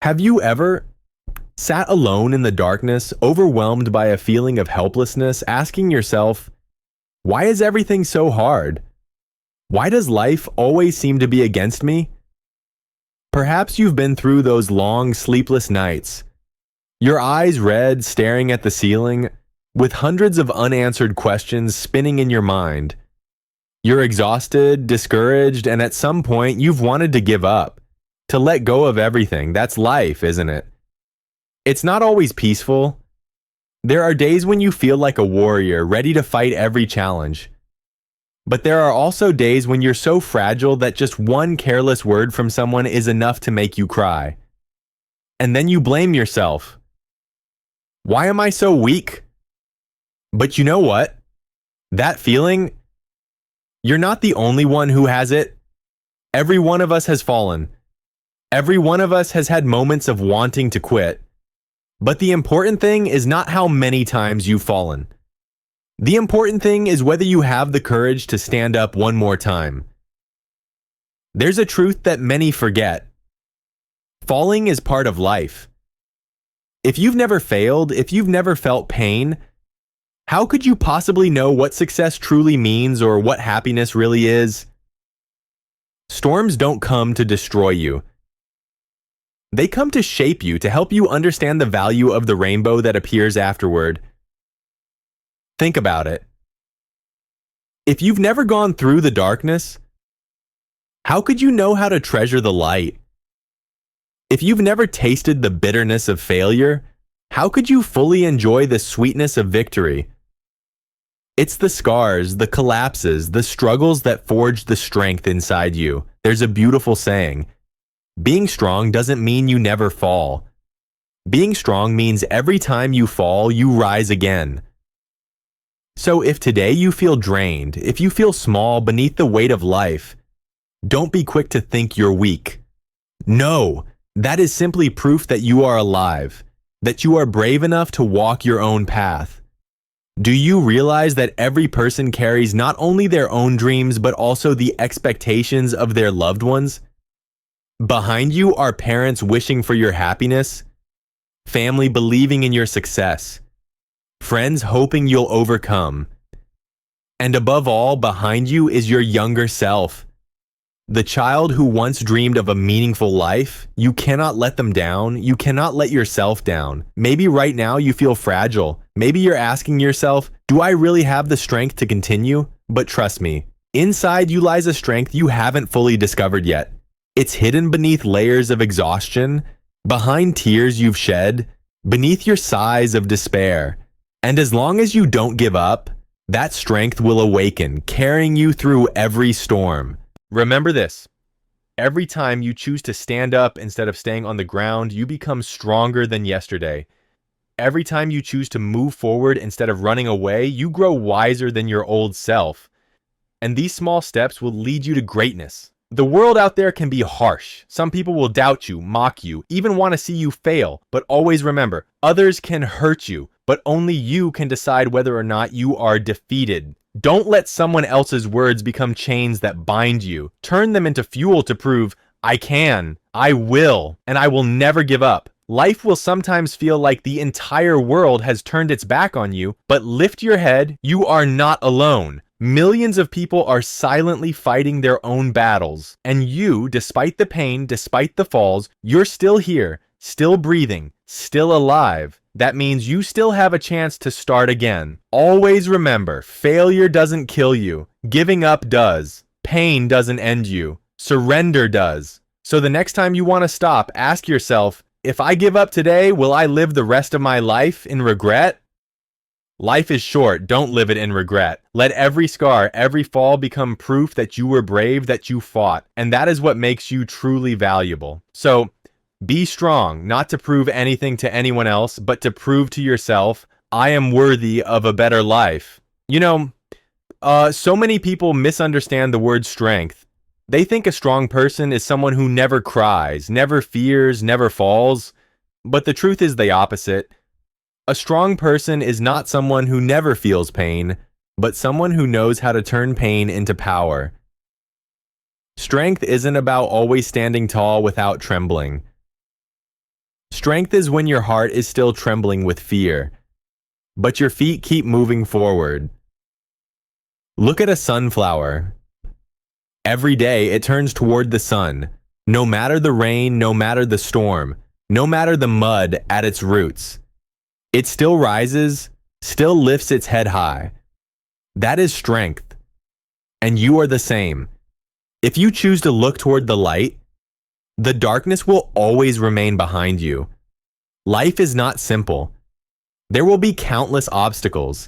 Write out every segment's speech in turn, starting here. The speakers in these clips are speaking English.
Have you ever sat alone in the darkness, overwhelmed by a feeling of helplessness, asking yourself, why is everything so hard? Why does life always seem to be against me? Perhaps you've been through those long, sleepless nights, your eyes red, staring at the ceiling, with hundreds of unanswered questions spinning in your mind. You're exhausted, discouraged, and at some point you've wanted to give up, to let go of everything. That's life, isn't it? It's not always peaceful. There are days when you feel like a warrior, ready to fight every challenge. But there are also days when you're so fragile that just one careless word from someone is enough to make you cry. And then you blame yourself. Why am I so weak? But you know what? That feeling, you're not the only one who has it. Every one of us has fallen. Every one of us has had moments of wanting to quit. But the important thing is not how many times you've fallen. The important thing is whether you have the courage to stand up one more time. There's a truth that many forget. Falling is part of life. If you've never failed, if you've never felt pain, how could you possibly know what success truly means or what happiness really is? Storms don't come to destroy you. They come to shape you, to help you understand the value of the rainbow that appears afterward. Think about it. If you've never gone through the darkness, how could you know how to treasure the light? If you've never tasted the bitterness of failure, how could you fully enjoy the sweetness of victory? It's the scars, the collapses, the struggles that forge the strength inside you. There's a beautiful saying. Being strong doesn't mean you never fall. Being strong means every time you fall, you rise again. So if today you feel drained, if you feel small beneath the weight of life, don't be quick to think you're weak. No, that is simply proof that you are alive, that you are brave enough to walk your own path. Do you realize that every person carries not only their own dreams, but also the expectations of their loved ones? Behind you are parents wishing for your happiness, family believing in your success, friends hoping you'll overcome. And above all, behind you is your younger self. The child who once dreamed of a meaningful life. You cannot let them down. You cannot let yourself down. Maybe right now you feel fragile. Maybe you're asking yourself, do I really have the strength to continue? But trust me, inside you lies a strength you haven't fully discovered yet. It's hidden beneath layers of exhaustion, behind tears you've shed, beneath your sighs of despair. And as long as you don't give up, that strength will awaken, carrying you through every storm. Remember this. Every time you choose to stand up instead of staying on the ground, you become stronger than yesterday. Every time you choose to move forward instead of running away, you grow wiser than your old self. And these small steps will lead you to greatness. The world out there can be harsh. Some people will doubt you, mock you, even want to see you fail. But always remember, others can hurt you, but only you can decide whether or not you are defeated. Don't let someone else's words become chains that bind you. Turn them into fuel to prove, I can, I will, and I will never give up. Life will sometimes feel like the entire world has turned its back on you, but lift your head, you are not alone. Millions of people are silently fighting their own battles. And you, despite the pain, despite the falls, you're still here, still breathing, still alive. That means you still have a chance to start again. Always remember, failure doesn't kill you. Giving up does. Pain doesn't end you. Surrender does. So the next time you want to stop, ask yourself, if I give up today, will I live the rest of my life in regret? Life is short, don't live it in regret. Let every scar, every fall become proof that you were brave, that you fought. And that is what makes you truly valuable. So, be strong, not to prove anything to anyone else, but to prove to yourself, I am worthy of a better life. You know, so many people misunderstand the word strength. They think a strong person is someone who never cries, never fears, never falls. But the truth is the opposite. A strong person is not someone who never feels pain, but someone who knows how to turn pain into power. Strength isn't about always standing tall without trembling. Strength is when your heart is still trembling with fear, but your feet keep moving forward. Look at a sunflower. Every day it turns toward the sun, no matter the rain, no matter the storm, no matter the mud at its roots. It still rises, still lifts its head high. That is strength. And you are the same. If you choose to look toward the light, the darkness will always remain behind you. Life is not simple. There will be countless obstacles,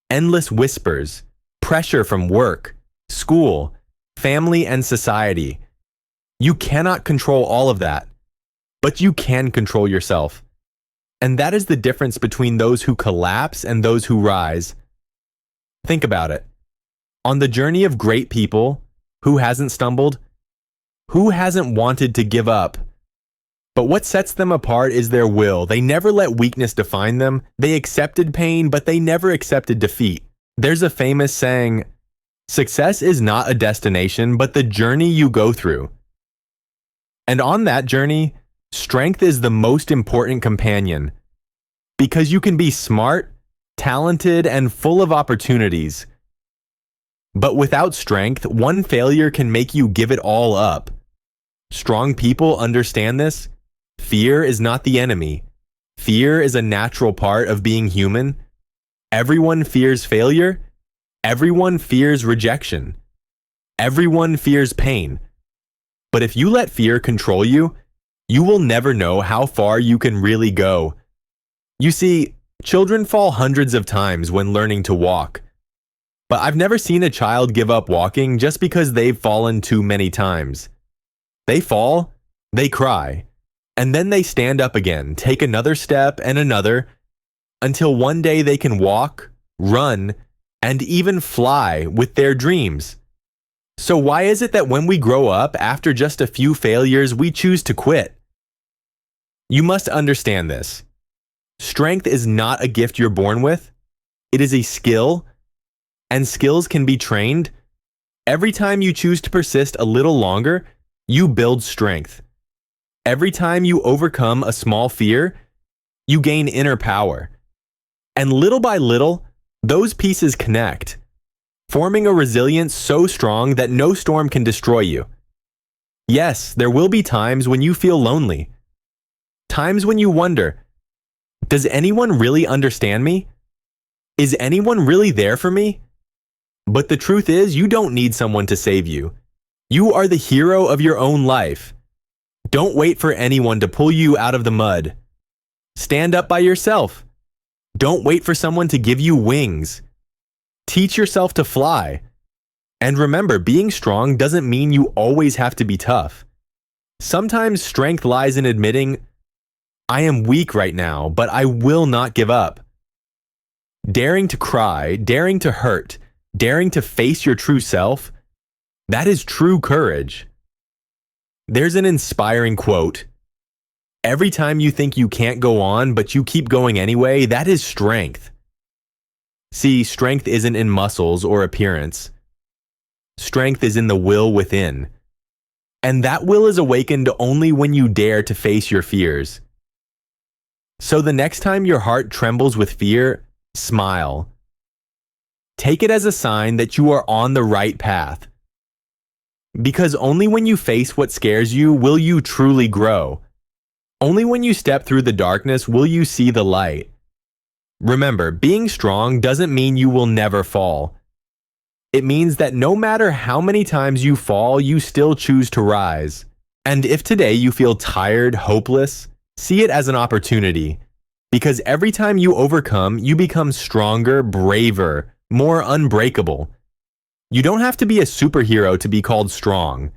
endless whispers, pressure from work, school, family, and society. You cannot control all of that, but you can control yourself. And that is the difference between those who collapse and those who rise. Think about it. On the journey of great people, who hasn't stumbled? Who hasn't wanted to give up? But what sets them apart is their will. They never let weakness define them. They accepted pain, but they never accepted defeat. There's a famous saying, success is not a destination, but the journey you go through. And on that journey, strength is the most important companion. Because you can be smart, talented, and full of opportunities. But without strength, one failure can make you give it all up. Strong people understand this. Fear is not the enemy. Fear is a natural part of being human. Everyone fears failure. Everyone fears rejection. Everyone fears pain. But if you let fear control you, you will never know how far you can really go. You see, children fall hundreds of times when learning to walk. But I've never seen a child give up walking just because they've fallen too many times. They fall, they cry, and then they stand up again, take another step and another, until one day they can walk, run, and even fly with their dreams. So why is it that when we grow up, after just a few failures, we choose to quit? You must understand this. Strength is not a gift you're born with. It is a skill, and skills can be trained. Every time you choose to persist a little longer, you build strength. Every time you overcome a small fear, you gain inner power. And little by little, those pieces connect, forming a resilience so strong that no storm can destroy you. Yes, there will be times when you feel lonely. Times when you wonder, does anyone really understand me? Is anyone really there for me? But the truth is, you don't need someone to save you. You are the hero of your own life. Don't wait for anyone to pull you out of the mud. Stand up by yourself. Don't wait for someone to give you wings. Teach yourself to fly. And remember, being strong doesn't mean you always have to be tough. Sometimes strength lies in admitting, I am weak right now, but I will not give up. Daring to cry, daring to hurt, daring to face your true self, that is true courage. There's an inspiring quote. Every time you think you can't go on, but you keep going anyway, that is strength. See, strength isn't in muscles or appearance. Strength is in the will within. And that will is awakened only when you dare to face your fears. So the next time your heart trembles with fear, smile. Take it as a sign that you are on the right path. Because only when you face what scares you will you truly grow. Only when you step through the darkness will you see the light. Remember, being strong doesn't mean you will never fall. It means that no matter how many times you fall, you still choose to rise. And if today you feel tired, hopeless, see it as an opportunity. Because every time you overcome, you become stronger, braver, more unbreakable. You don't have to be a superhero to be called strong.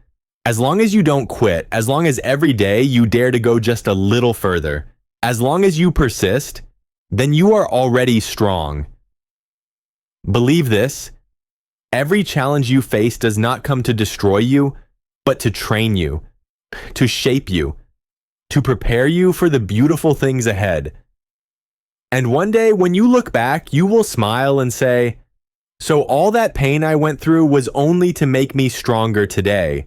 As long as you don't quit, as long as every day you dare to go just a little further, as long as you persist, then you are already strong. Believe this, every challenge you face does not come to destroy you, but to train you, to shape you, to prepare you for the beautiful things ahead. And one day when you look back, you will smile and say, so all that pain I went through was only to make me stronger today.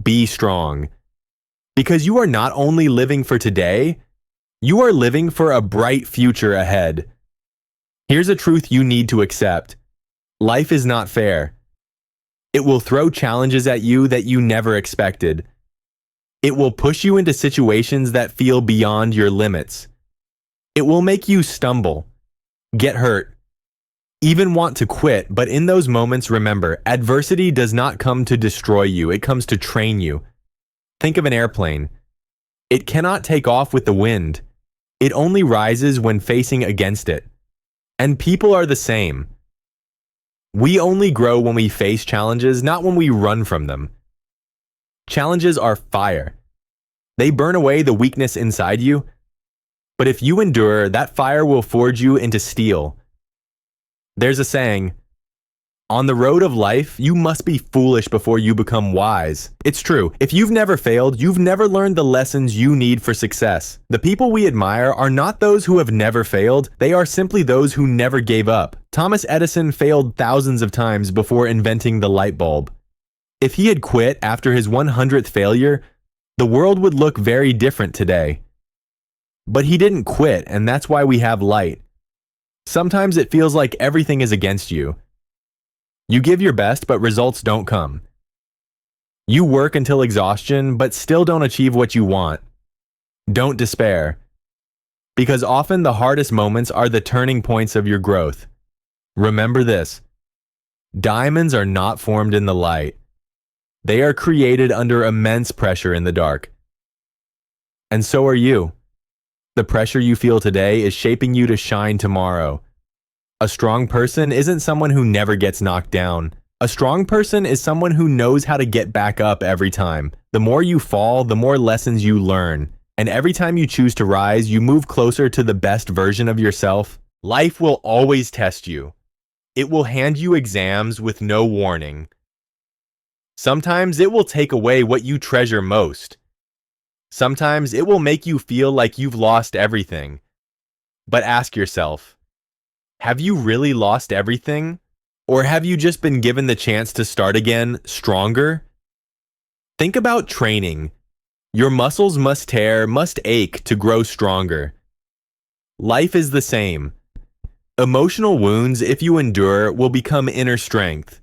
Be strong. Because you are not only living for today, you are living for a bright future ahead. Here's a truth you need to accept. Life is not fair. It will throw challenges at you that you never expected. It will push you into situations that feel beyond your limits. It will make you stumble, get hurt, even want to quit, but in those moments, remember, adversity does not come to destroy you, it comes to train you. Think of an airplane. It cannot take off with the wind. It only rises when facing against it. And people are the same. We only grow when we face challenges, not when we run from them. Challenges are fire. They burn away the weakness inside you, but if you endure, that fire will forge you into steel. There's a saying, on the road of life, you must be foolish before you become wise. It's true. If you've never failed, you've never learned the lessons you need for success. The people we admire are not those who have never failed. They are simply those who never gave up. Thomas Edison failed thousands of times before inventing the light bulb. If he had quit after his 100th failure, the world would look very different today. But he didn't quit, and that's why we have light. Sometimes it feels like everything is against you. You give your best, but results don't come. You work until exhaustion, but still don't achieve what you want. Don't despair, because often the hardest moments are the turning points of your growth. Remember this: diamonds are not formed in the light. They are created under immense pressure in the dark. And so are you. The pressure you feel today is shaping you to shine tomorrow. A strong person isn't someone who never gets knocked down. A strong person is someone who knows how to get back up every time. The more you fall, the more lessons you learn. And every time you choose to rise, you move closer to the best version of yourself. Life will always test you. It will hand you exams with no warning. Sometimes it will take away what you treasure most. Sometimes it will make you feel like you've lost everything. But ask yourself, have you really lost everything? Or have you just been given the chance to start again, stronger? Think about training. Your muscles must tear, must ache to grow stronger. Life is the same. Emotional wounds, if you endure, will become inner strength,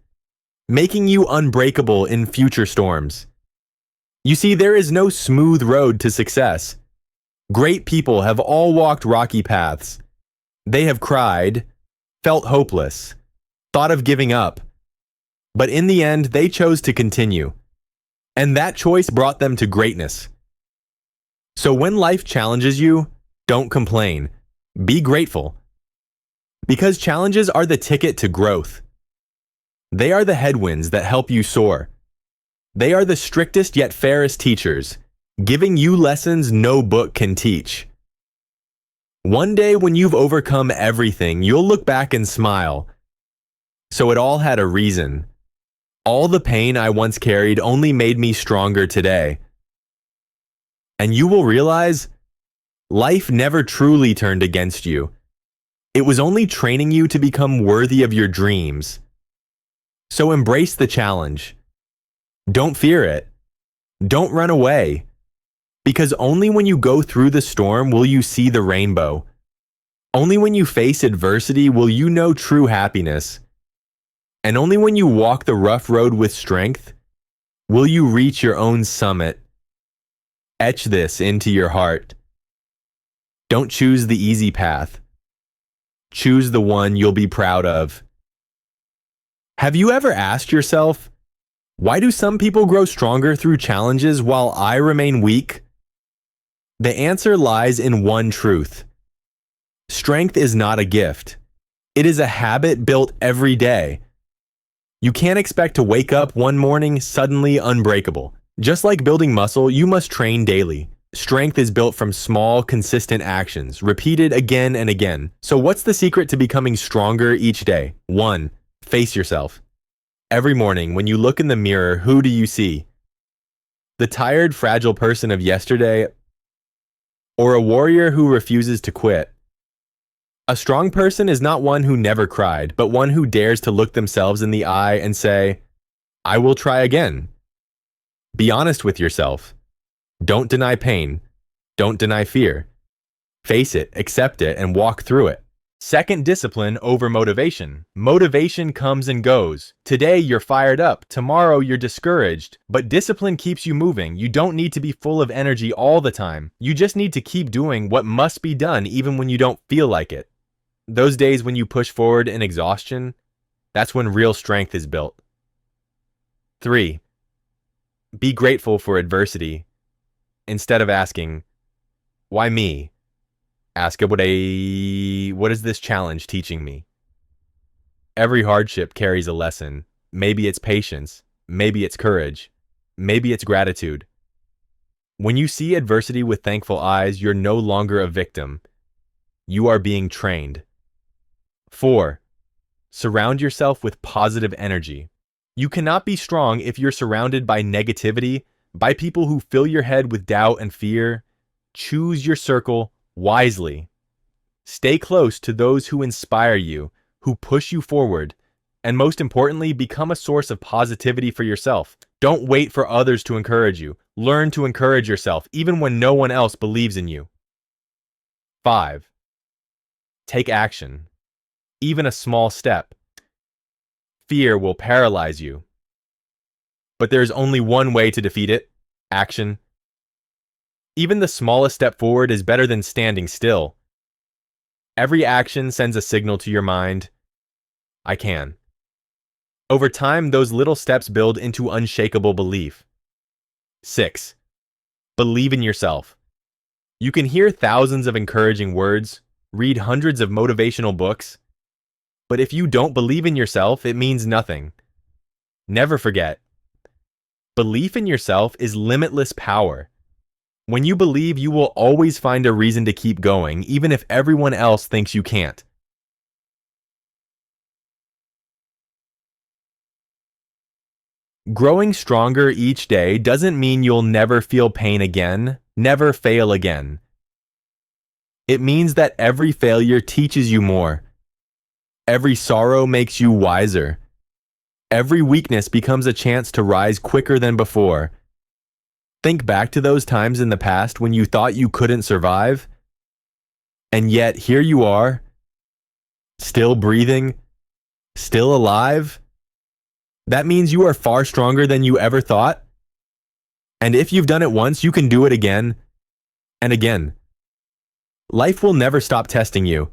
making you unbreakable in future storms. You see, there is no smooth road to success. Great people have all walked rocky paths. They have cried, felt hopeless, thought of giving up. But in the end, they chose to continue. And that choice brought them to greatness. So when life challenges you, don't complain. Be grateful. Because challenges are the ticket to growth. They are the headwinds that help you soar. They are the strictest yet fairest teachers, giving you lessons no book can teach. One day when you've overcome everything, you'll look back and smile. So it all had a reason. All the pain I once carried only made me stronger today. And you will realize, life never truly turned against you. It was only training you to become worthy of your dreams. So embrace the challenge. Don't fear it. Don't run away. Because only when you go through the storm will you see the rainbow. Only when you face adversity will you know true happiness. And only when you walk the rough road with strength will you reach your own summit. Etch this into your heart. Don't choose the easy path. Choose the one you'll be proud of. Have you ever asked yourself, why do some people grow stronger through challenges while I remain weak? The answer lies in one truth. Strength is not a gift. It is a habit built every day. You can't expect to wake up one morning suddenly unbreakable. Just like building muscle, you must train daily. Strength is built from small, consistent actions, repeated again and again. So what's the secret to becoming stronger each day? 1. Face yourself. Every morning, when you look in the mirror, who do you see? The tired, fragile person of yesterday, or a warrior who refuses to quit? A strong person is not one who never cried, but one who dares to look themselves in the eye and say, I will try again. Be honest with yourself. Don't deny pain. Don't deny fear. Face it, accept it, and walk through it. Second, discipline over motivation. Motivation comes and goes. Today you're fired up, tomorrow you're discouraged. But discipline keeps you moving. You don't need to be full of energy all the time. You just need to keep doing what must be done even when you don't feel like it. Those days when you push forward in exhaustion, that's when real strength is built. 3. Be grateful for adversity. Instead of asking, why me? Ask what is this challenge teaching me? Every hardship carries a lesson. Maybe it's patience, maybe it's courage, maybe it's gratitude. When you see adversity with thankful eyes, you're no longer a victim. You are being trained. 4. Surround yourself with positive energy. You cannot be strong if you're surrounded by negativity, by people who fill your head with doubt and fear. Choose your circle wisely. Stay close to those who inspire you, who push you forward, and most importantly, become a source of positivity for yourself. Don't wait for others to encourage you. Learn to encourage yourself, even when no one else believes in you. 5. Take action. Even a small step. Fear will paralyze you. But there's only one way to defeat it: action. Even the smallest step forward is better than standing still. Every action sends a signal to your mind, I can. Over time, those little steps build into unshakable belief. 6. Believe in yourself. You can hear thousands of encouraging words, read hundreds of motivational books, but if you don't believe in yourself, it means nothing. Never forget, belief in yourself is limitless power. When you believe, you will always find a reason to keep going, even if everyone else thinks you can't. Growing stronger each day doesn't mean you'll never feel pain again, never fail again. It means that every failure teaches you more. Every sorrow makes you wiser. Every weakness becomes a chance to rise quicker than before. Think back to those times in the past when you thought you couldn't survive, and yet here you are, still breathing, still alive. That means you are far stronger than you ever thought. And if you've done it once, you can do it again and again. Life will never stop testing you,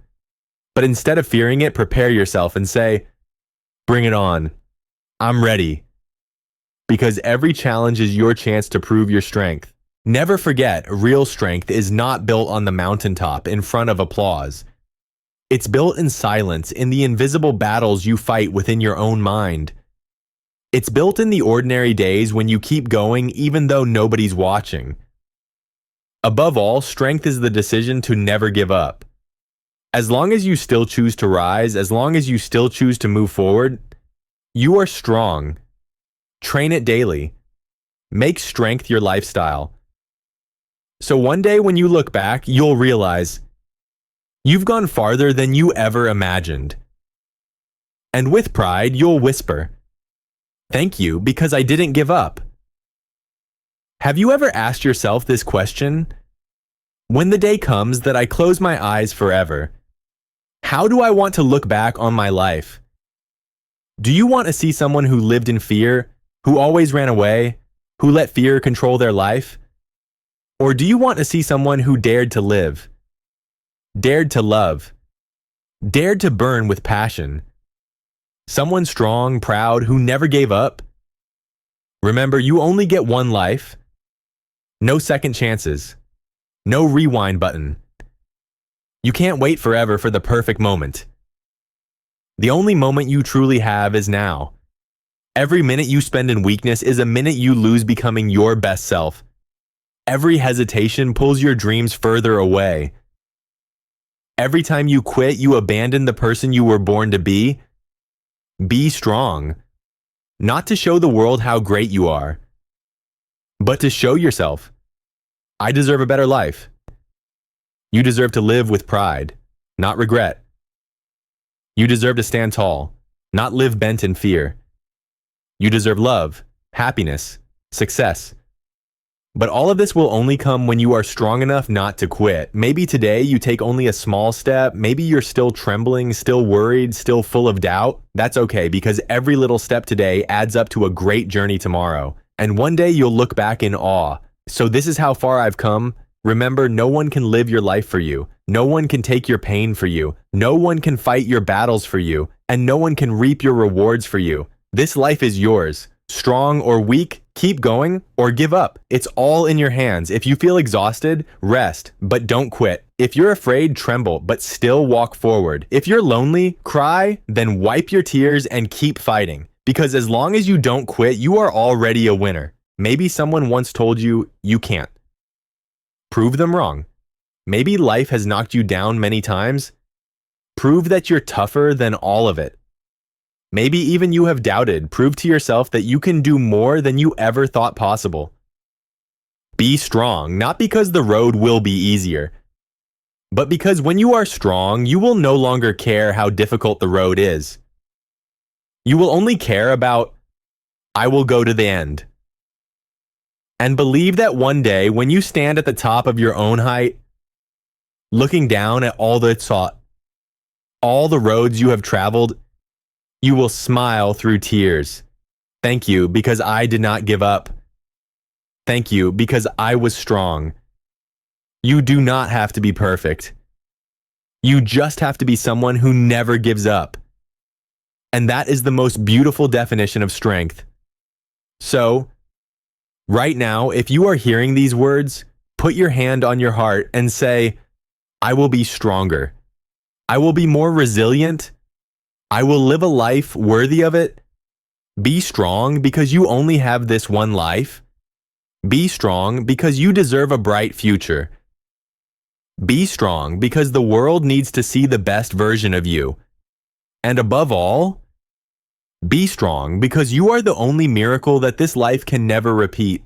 but instead of fearing it, prepare yourself and say, bring it on. I'm ready. Because every challenge is your chance to prove your strength. Never forget, real strength is not built on the mountaintop in front of applause. It's built in silence, in the invisible battles you fight within your own mind. It's built in the ordinary days when you keep going even though nobody's watching. Above all, strength is the decision to never give up. As long as you still choose to rise, as long as you still choose to move forward, you are strong. Train it daily. Make strength your lifestyle. So one day when you look back, you'll realize you've gone farther than you ever imagined. And with pride, you'll whisper, thank you, because I didn't give up. Have you ever asked yourself this question? When the day comes that I close my eyes forever, how do I want to look back on my life? Do you want to see someone who lived in fear, who always ran away, who let fear control their life? Or do you want to see someone who dared to live, dared to love, dared to burn with passion? Someone strong, proud, who never gave up? Remember, you only get one life. No second chances. No rewind button. You can't wait forever for the perfect moment. The only moment you truly have is now. Every minute you spend in weakness is a minute you lose becoming your best self. Every hesitation pulls your dreams further away. Every time you quit, you abandon the person you were born to be. Be strong. Not to show the world how great you are, but to show yourself, I deserve a better life. You deserve to live with pride, not regret. You deserve to stand tall, not live bent in fear. You deserve love, happiness, success. But all of this will only come when you are strong enough not to quit. Maybe today you take only a small step. Maybe you're still trembling, still worried, still full of doubt. That's okay, because every little step today adds up to a great journey tomorrow. And one day you'll look back in awe. So this is how far I've come. Remember, no one can live your life for you. No one can take your pain for you. No one can fight your battles for you. And no one can reap your rewards for you. This life is yours. Strong or weak, keep going or give up. It's all in your hands. If you feel exhausted, rest, but don't quit. If you're afraid, tremble, but still walk forward. If you're lonely, cry, then wipe your tears and keep fighting. Because as long as you don't quit, you are already a winner. Maybe someone once told you, you can't. Prove them wrong. Maybe life has knocked you down many times. Prove that you're tougher than all of it. Maybe even you have doubted. Prove to yourself that you can do more than you ever thought possible. Be strong, not because the road will be easier, but because when you are strong, you will no longer care how difficult the road is. You will only care about, I will go to the end. And believe that one day, when you stand at the top of your own height, looking down at all the roads you have traveled, you will smile through tears. Thank you, because I did not give up. Thank you, because I was strong. You do not have to be perfect. You just have to be someone who never gives up. And that is the most beautiful definition of strength. So, right now, if you are hearing these words, put your hand on your heart and say, I will be stronger. I will be more resilient. I will live a life worthy of it. Be strong because you only have this one life. Be strong because you deserve a bright future. Be strong because the world needs to see the best version of you. And above all, be strong because you are the only miracle that this life can never repeat.